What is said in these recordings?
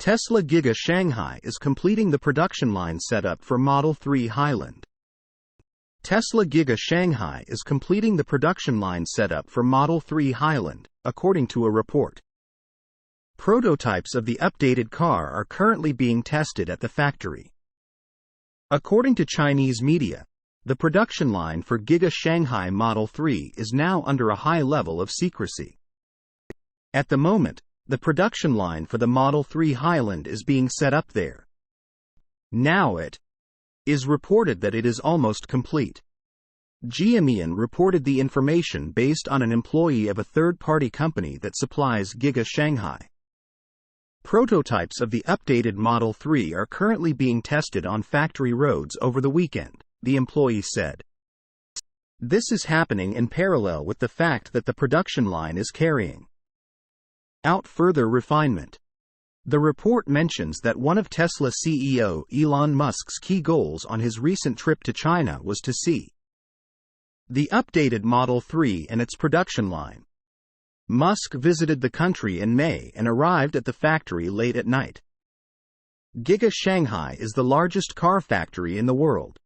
Tesla Giga Shanghai is completing the production line setup for Model 3 Highland. Tesla Giga Shanghai is completing the production line setup for Model 3 Highland, according to a report. Prototypes of the updated car are currently being tested at the factory. According to Chinese media, the production line for Giga Shanghai Model 3 is now under a high level of secrecy. At the moment, the production line for the Model 3 Highland is being set up there. Now it is reported that it is almost complete. Jiamian reported the information based on an employee of a third-party company that supplies Giga Shanghai. Prototypes of the updated Model 3 are currently being tested on factory roads over the weekend, the employee said. This is happening in parallel with the fact that the production line is carrying out further refinement. The report mentions that one of Tesla CEO Elon Musk's key goals on his recent trip to China was to see the updated Model 3 and its production line. Musk visited the country in May and arrived at the factory late at night. Giga Shanghai is the largest car factory in the world.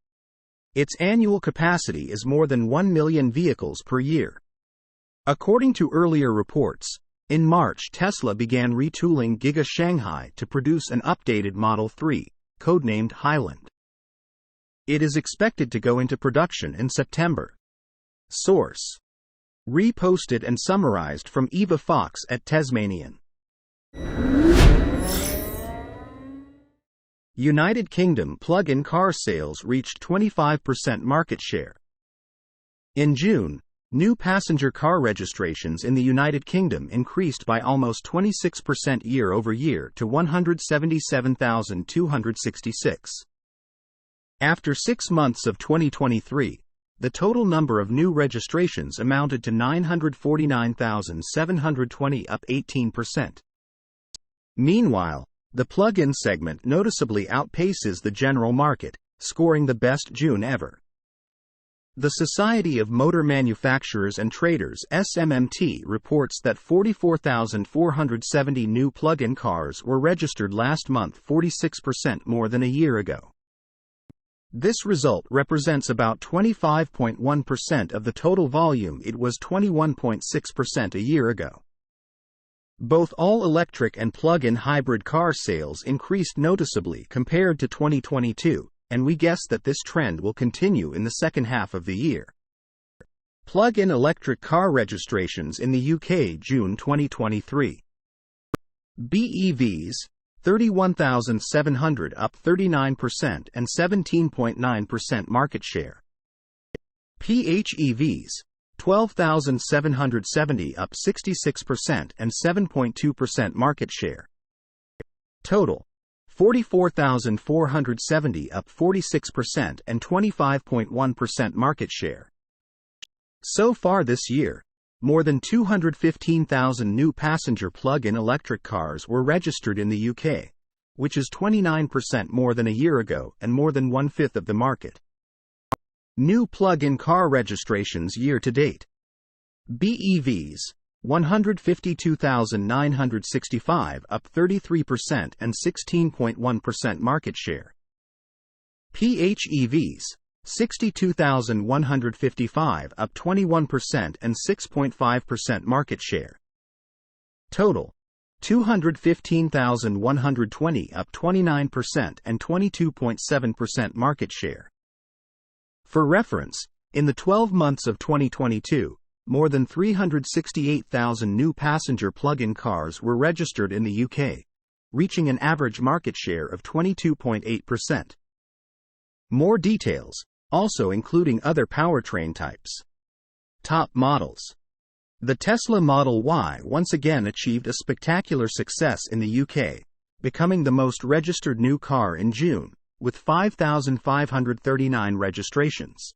Its annual capacity is more than 1 million vehicles per year. According to earlier reports, in March Tesla began retooling Giga Shanghai to produce an updated Model 3, codenamed Highland. It is expected to go into production in September. Source: reposted and summarized from Eva Fox at Tasmanian. United Kingdom plug-in car sales reached 25% market share. In June, new passenger car registrations in the United Kingdom increased by almost 26% year-over-year to 177,266. After 6 months of 2023, the total number of new registrations amounted to 949,720, up 18%. Meanwhile, the plug-in segment noticeably outpaces the general market, scoring the best June ever. The Society of Motor Manufacturers and Traders (SMMT) reports that 44,470 new plug-in cars were registered last month, 46% more than a year ago. This result represents about 25.1% of the total volume. It was 21.6% a year ago. Both all-electric and plug-in hybrid car sales increased noticeably compared to 2022. And we guess that this trend will continue in the second half of the year. Plug-in electric car registrations in the UK June 2023. BEVs, 31,700, up 39% and 17.9% market share. PHEVs, 12,770, up 66% and 7.2% market share. Total: 44,470, up 46% and 25.1% market share. So far this year, more than 215,000 new passenger plug-in electric cars were registered in the UK, which is 29% more than a year ago and more than one-fifth of the market. New plug-in car registrations year to date. BEVs, 152,965, up 33% and 16.1% market share. PHEVs, 62,155, up 21% and 6.5% market share. Total: 215,120, up 29% and 22.7% market share. For reference, in the 12 months of 2022, more than 368,000 new passenger plug-in cars were registered in the UK, reaching an average market share of 22.8%. More details, also including other powertrain types. Top models. The Tesla Model Y once again achieved a spectacular success in the UK, becoming the most registered new car in June, with 5,539 registrations.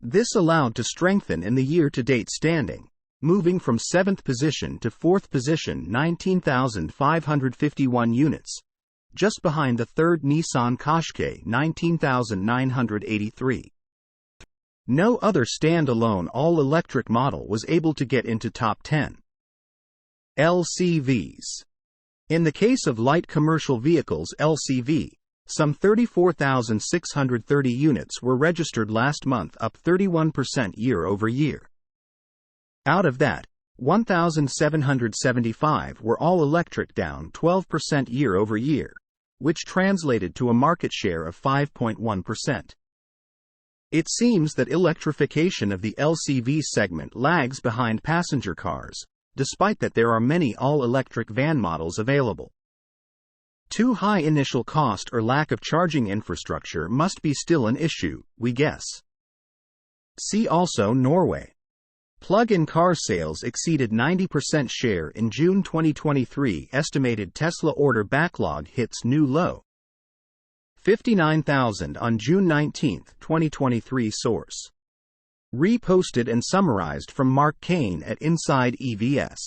This allowed to strengthen in the year-to-date standing, moving from 7th position to 4th position, 19,551 units, just behind the third Nissan Qashqai, 19,983. No other standalone all-electric model was able to get into top 10. LCVs. In the case of light commercial vehicles (LCV), some 34,630 units were registered last month, up 31% year-over-year. Out of that, 1,775 were all-electric, down 12% year-over-year, which translated to a market share of 5.1%. It seems that electrification of the LCV segment lags behind passenger cars, despite that there are many all-electric van models available. Too high initial cost or lack of charging infrastructure must be still an issue, we guess. See also Norway. Plug-in car sales exceeded 90% share in June 2023. Estimated Tesla order backlog hits new low. 59,000 on June 19, 2023. Source. Reposted and summarized from Mark Kane at Inside EVS.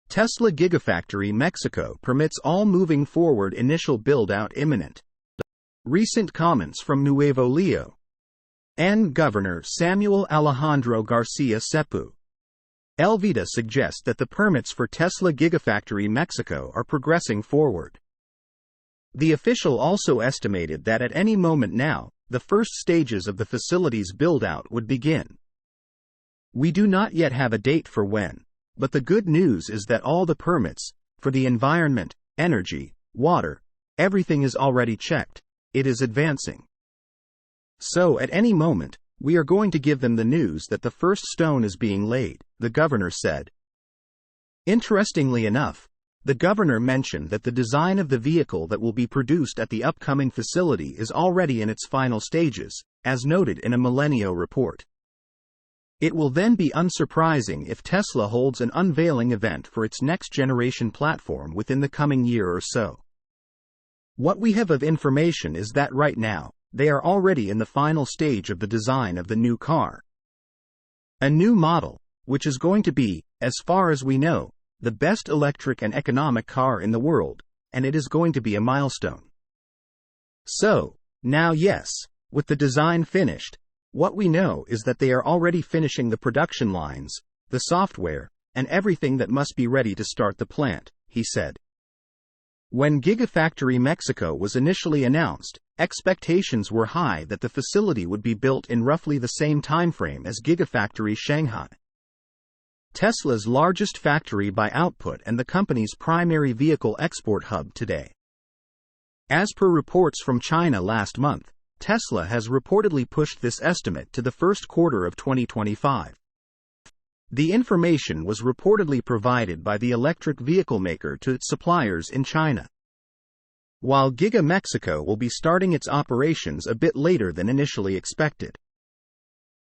Tesla Gigafactory Mexico permits all, moving forward, initial build-out imminent. Recent comments from Nuevo León and Governor Samuel Alejandro Garcia Sepu. Elvita suggests that the permits for Tesla Gigafactory Mexico are progressing forward. The official also estimated that at any moment now, the first stages of the facility's build-out would begin. We do not yet have a date for when, but the good news is that all the permits, for the environment, energy, water, everything is already checked. It is advancing. So at any moment, we are going to give them the news that the first stone is being laid, the governor said. Interestingly enough, the governor mentioned that the design of the vehicle that will be produced at the upcoming facility is already in its final stages, as noted in a Milenio report. It will then be unsurprising if Tesla holds an unveiling event for its next-generation platform within the coming year or so. What we have of information is that right now, they are already in the final stage of the design of the new car. A new model, which is going to be, as far as we know, the best electric and economic car in the world, and it is going to be a milestone. So, now yes, with the design finished, what we know is that they are already finishing the production lines, the software, and everything that must be ready to start the plant, he said. When Gigafactory Mexico was initially announced, expectations were high that the facility would be built in roughly the same timeframe as Gigafactory Shanghai, Tesla's largest factory by output and the company's primary vehicle export hub today. As per reports from China last month, Tesla has reportedly pushed this estimate to the first quarter of 2025. The information was reportedly provided by the electric vehicle maker to its suppliers in China. While Giga Mexico will be starting its operations a bit later than initially expected.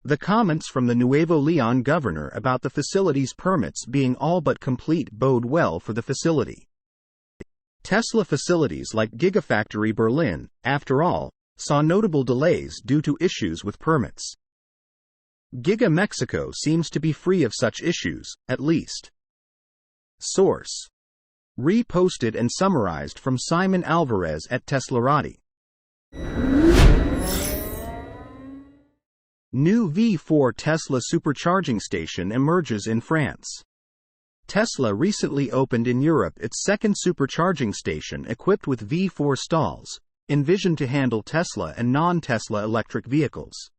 The comments from the Nuevo León governor about the facility's permits being all but complete bode well for the facility. Tesla facilities like Gigafactory Berlin, after all, saw notable delays due to issues with permits. Giga Mexico seems to be free of such issues, at least. Source. Reposted and summarized from Simon Alvarez at Teslarati. New V4 Tesla supercharging station emerges in France. Tesla recently opened in Europe its second supercharging station equipped with V4 stalls, envisioned to handle Tesla and non-Tesla electric vehicles.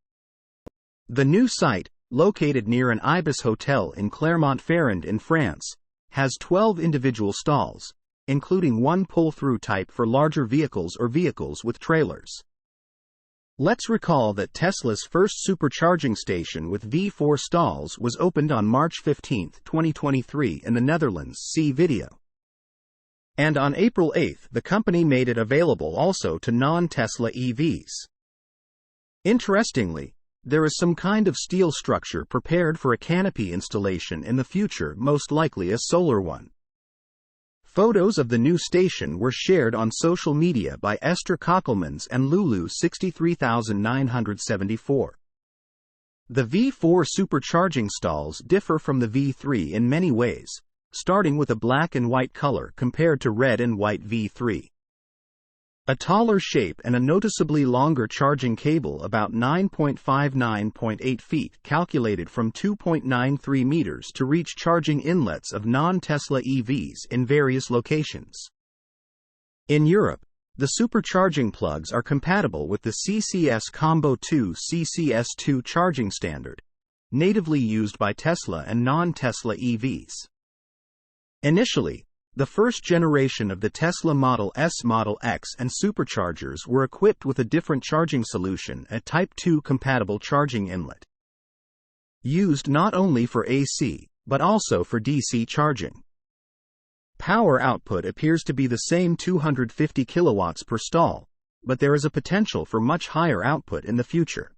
The new site, located near an Ibis hotel in Clermont-Ferrand in France, has 12 individual stalls, including one pull-through type for larger vehicles or vehicles with trailers. Let's recall that Tesla's first supercharging station with V4 stalls was opened on March 15, 2023 in the Netherlands. See video. And on April 8, the company made it available also to non-Tesla EVs. Interestingly, there is some kind of steel structure prepared for a canopy installation in the future, most likely a solar one. Photos of the new station were shared on social media by Esther Kockelmans and Lulu 63974. The V4 supercharging stalls differ from the V3 in many ways, starting with a black and white color compared to red and white V3. A taller shape and a noticeably longer charging cable about 9.59.8 feet calculated from 2.93 meters to reach charging inlets of non-Tesla EVs in various locations. In Europe, the supercharging plugs are compatible with the CCS Combo 2 CCS2 charging standard, natively used by Tesla and non-Tesla EVs. Initially, the first generation of the Tesla Model S, Model X, and superchargers were equipped with a different charging solution, a Type 2 compatible charging inlet, used not only for AC, but also for DC charging. Power output appears to be the same 250 kilowatts per stall, but there is a potential for much higher output in the future.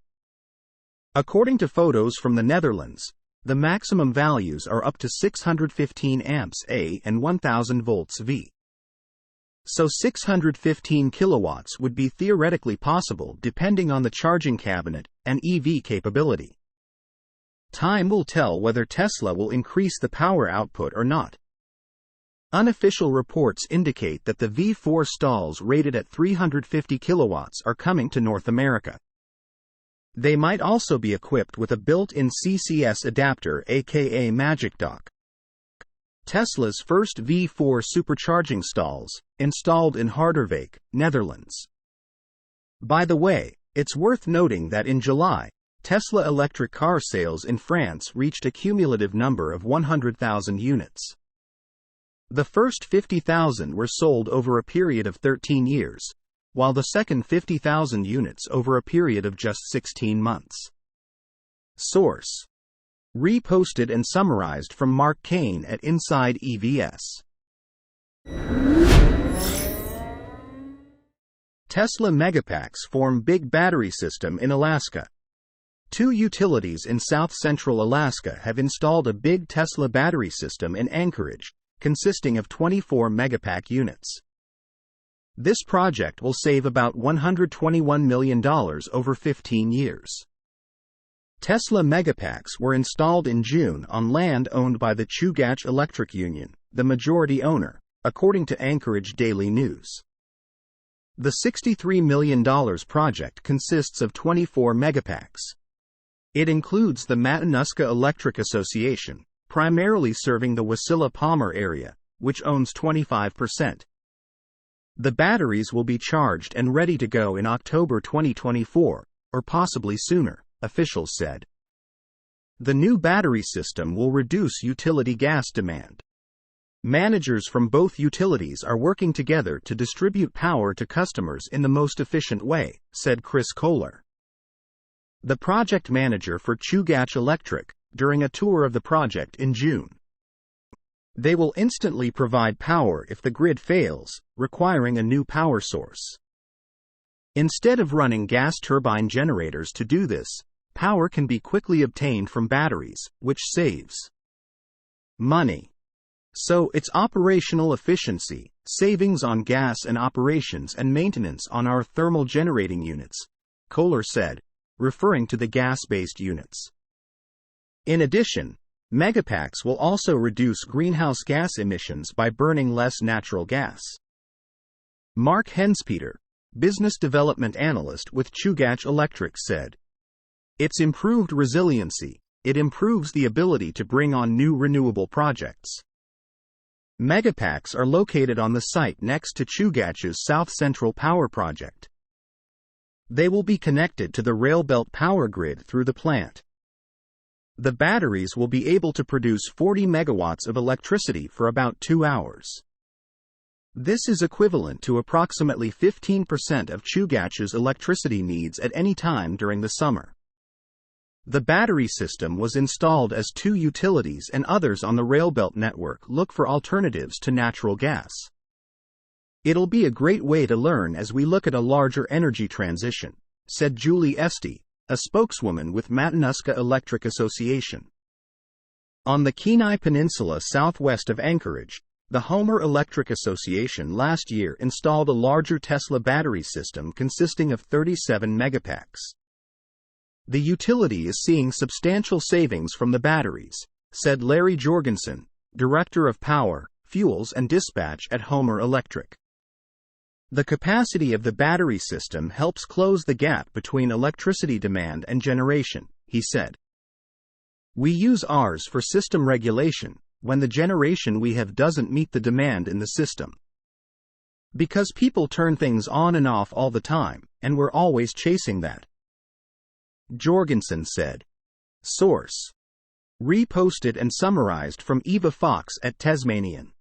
According to photos from the Netherlands, the maximum values are up to 615 amps A and 1000 volts V. So 615 kilowatts would be theoretically possible depending on the charging cabinet and EV capability. Time will tell whether Tesla will increase the power output or not. Unofficial reports indicate that the V4 stalls rated at 350 kilowatts are coming to North America. They might also be equipped with a built-in CCS adapter, aka Magic Dock. Tesla's first V4 supercharging stalls, installed in Harderwijk, Netherlands. By the way, it's worth noting that in July, Tesla electric car sales in France reached a cumulative number of 100,000 units. The first 50,000 were sold over a period of 13 years, while the second 50,000 units over a period of just 16 months. Source: reposted and summarized from Mark Kane at Inside EVS. Tesla Megapacks form big battery system in Alaska. Two utilities in south-central Alaska have installed a big Tesla battery system in Anchorage, consisting of 24 Megapack units. This project will save about $121 million over 15 years. Tesla Megapacks were installed in June on land owned by the Chugach Electric Union, the majority owner, according to Anchorage Daily News. The $63 million project consists of 24 Megapacks. It includes the Matanuska Electric Association, primarily serving the Wasilla-Palmer area, which owns 25%. The batteries will be charged and ready to go in October 2024, or possibly sooner, officials said. The new battery system will reduce utility gas demand. Managers from both utilities are working together to distribute power to customers in the most efficient way, said Chris Kohler, the project manager for Chugach Electric, during a tour of the project in June. They will instantly provide power if the grid fails, requiring a new power source. Instead of running gas turbine generators to do this, power can be quickly obtained from batteries, which saves money. So it's operational efficiency, savings on gas and operations and maintenance on our thermal generating units, Kohler said, referring to the gas-based units. In addition, Megapacks will also reduce greenhouse gas emissions by burning less natural gas. Mark Henspeter, business development analyst with Chugach Electric, said, "It's improved resiliency, it improves the ability to bring on new renewable projects." Megapacks are located on the site next to Chugach's South Central Power Project. They will be connected to the Railbelt power grid through the plant. The batteries will be able to produce 40 megawatts of electricity for about 2 hours. This is equivalent to approximately 15% of Chugach's electricity needs at any time during the summer. The battery system was installed as 2 utilities and others on the Railbelt network look for alternatives to natural gas. It'll be a great way to learn as we look at a larger energy transition, said Julie Esty, a spokeswoman with Matanuska Electric Association. On the Kenai Peninsula southwest of Anchorage, the Homer Electric Association last year installed a larger Tesla battery system consisting of 37 megapacks. The utility is seeing substantial savings from the batteries, said Larry Jorgensen, Director of Power, Fuels and Dispatch at Homer Electric. The capacity of the battery system helps close the gap between electricity demand and generation, he said. We use ours for system regulation, when the generation we have doesn't meet the demand in the system. Because people turn things on and off all the time, and we're always chasing that. Jorgensen said. Source. Reposted and summarized from Eva Fox at Tasmanian.